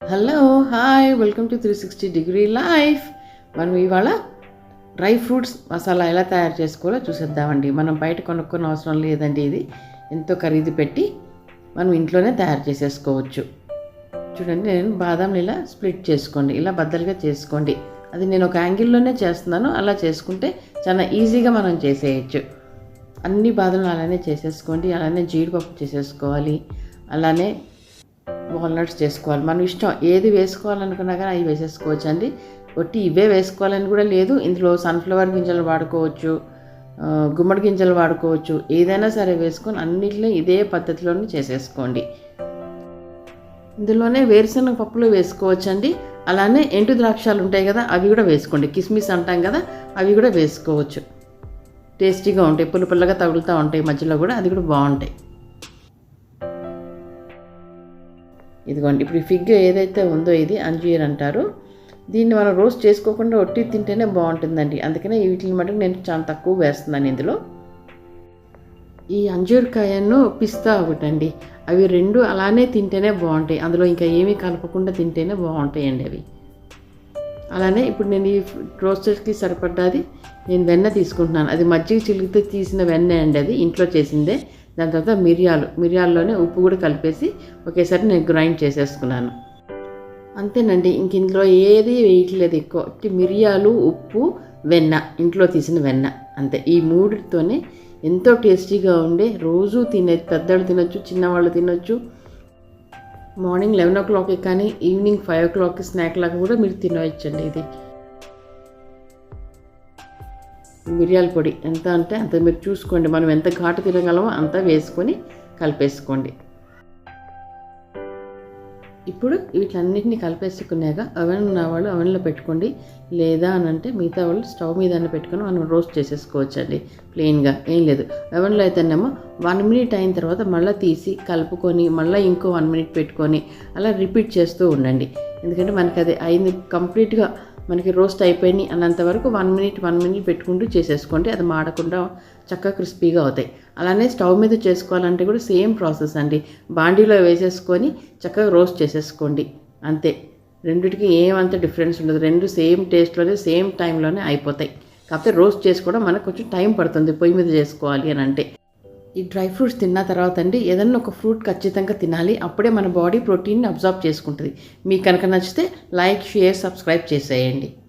Hello hi welcome to 360 life. మనం ఇవాళ dry fruits masala ఎలా తయారు చేసుకోవాలో చూసేద్దామండి. మనం బయట కొనుక్కునే అవసరం లేదండి. ఇది ఎంతో ఖరీదు పెట్టి మనం ఇంట్లోనే తయారు చేసేసుకోవచ్చు. చూడండి, నేను బాదాంని ఇలా స్ప్లిట్ చేసుకోండి, ఇలా బద్దలుగా చేసుకోండి. అది నేను ఒక యాంగిల్లోనే చేస్తున్నాను. అలా చేసుకుంటే చాలా ఈజీగా మనం చేసేయచ్చు. అన్ని బాదాంలు అలానే చేసేసుకోండి. అలానే జీడిపప్పు చేసేసుకోవాలి, అలానే వాల్నట్స్ చేసుకోవాలి. మనం ఇష్టం ఏది వేసుకోవాలనుకున్నా కానీ అవి వేసేసుకోవచ్చు అండి. ఒట్టి ఇవే వేసుకోవాలని కూడా లేదు. ఇందులో సన్ఫ్లవర్ గింజలు వాడుకోవచ్చు, గుమ్మడి గింజలు వాడుకోవచ్చు. ఏదైనా సరే వేసుకొని అన్నింటినీ ఇదే పద్ధతిలోనే చేసేసుకోండి. ఇందులోనే వేరుశనగ పప్పులు వేసుకోవచ్చు అండి. అలానే ఎండు ద్రాక్షాలు ఉంటాయి కదా, అవి కూడా వేసుకోండి. కిస్మిస్ అంటాం కదా, అవి కూడా వేసుకోవచ్చు. టేస్టీగా ఉంటాయి, పుల్ల పుల్లగా తగులుతూ ఉంటాయి మధ్యలో కూడా, అది కూడా బాగుంటాయి. ఇదిగోండి, ఇప్పుడు ఈ ఫిగ్ ఏదైతే ఉందో ఇది అంజీర్ అంటారు. దీన్ని మనం రోస్ట్ చేసుకోకుండా ఒట్టి తింటేనే బాగుంటుందండి. అందుకనే వీటిని మటుకు నేను చాలా తక్కువ వేస్తున్నాను ఇందులో. ఈ అంజూరకాయను పిస్తా ఒకటండి, అవి రెండు అలానే తింటేనే బాగుంటాయి. అందులో ఇంకా ఏమీ కలపకుండా తింటేనే బాగుంటాయండి అవి. అలానే ఇప్పుడు నేను ఈ రోస్టర్స్కి సరిపడ్డాది నేను వెన్న తీసుకుంటున్నాను. అది మజ్జిగ చిలికితే తీసిన వెన్న అండి, అది ఇంట్లో చేసిందే. దాని తర్వాత మిరియాల్లోనే ఉప్పు కూడా కలిపేసి ఒకేసారి నేను గ్రైండ్ చేసేసుకున్నాను. అంతేనండి, ఇంక ఇందులో ఏది వేయట్లేదు ఎక్కువ. మిరియాలు, ఉప్పు, వెన్న, ఇంట్లో తీసిన వెన్న, అంతే. ఈ మూడితోనే ఎంతో టేస్టీగా ఉండే, రోజు పెద్దవాళ్ళు తినొచ్చు, చిన్నవాళ్ళు తినొచ్చు. మార్నింగ్ 11 o'clock కానీ ఈవినింగ్ 5 o'clock స్నాక్ లాగా కూడా మీరు తినవచ్చండి. ఇది మిరియాల పొడి ఎంత అంటే అంత మీరు చూసుకోండి. మనం ఎంత ఘాటు తినగలమో అంత వేసుకొని కలిపేసుకోండి. ఇప్పుడు వీటన్నిటిని కలిపేసుకున్నాక ఓవెన్ ఉన్న వాళ్ళు ఓవెన్లో పెట్టుకోండి. లేదా అని అంటే మిగతా వాళ్ళు స్టవ్ మీద పెట్టుకొని మనం రోస్ట్ చేసేసుకోవచ్చు అండి, ప్లెయిన్గా. ఏం లేదు, ఓవెన్లో అయితేనేమో 1 minute అయిన తర్వాత మళ్ళీ తీసి కలుపుకొని మళ్ళీ ఇంకో 1 minute పెట్టుకొని అలా రిపీట్ చేస్తూ ఉండండి. ఎందుకంటే మనకి అది అయింది, కంప్లీట్గా మనకి రోస్ట్ అయిపోయినాయి అన్నంత వరకు 1 minute పెట్టుకుంటూ చేసేసుకోండి. అది మాడకుండా చక్కగా క్రిస్పీగా అవుతాయి. అలానే స్టవ్ మీద చేసుకోవాలంటే కూడా సేమ్ ప్రాసెస్ అండి. బాండీలో వేసేసుకొని చక్కగా రోస్ట్ చేసేసుకోండి, అంతే. రెండిటికి ఏమంత డిఫరెన్స్ ఉండదు. రెండు సేమ్ టేస్ట్లోనే సేమ్ టైంలోనే అయిపోతాయి. కాకపోతే రోస్ట్ చేసుకోవడం మనకు కొంచెం టైం పడుతుంది, పొయ్యి మీద చేసుకోవాలి అని అంటే. ఈ డ్రై ఫ్రూట్స్ తిన్న తర్వాత అండి ఏదన్నా ఒక ఫ్రూట్ ఖచ్చితంగా తినాలి. అప్పుడే మన బాడీ ప్రోటీన్ని అబ్జార్బ్ చేసుకుంటుంది. మీకు కనుక నచ్చితే లైక్, షేర్, సబ్స్క్రైబ్ చేసేయండి.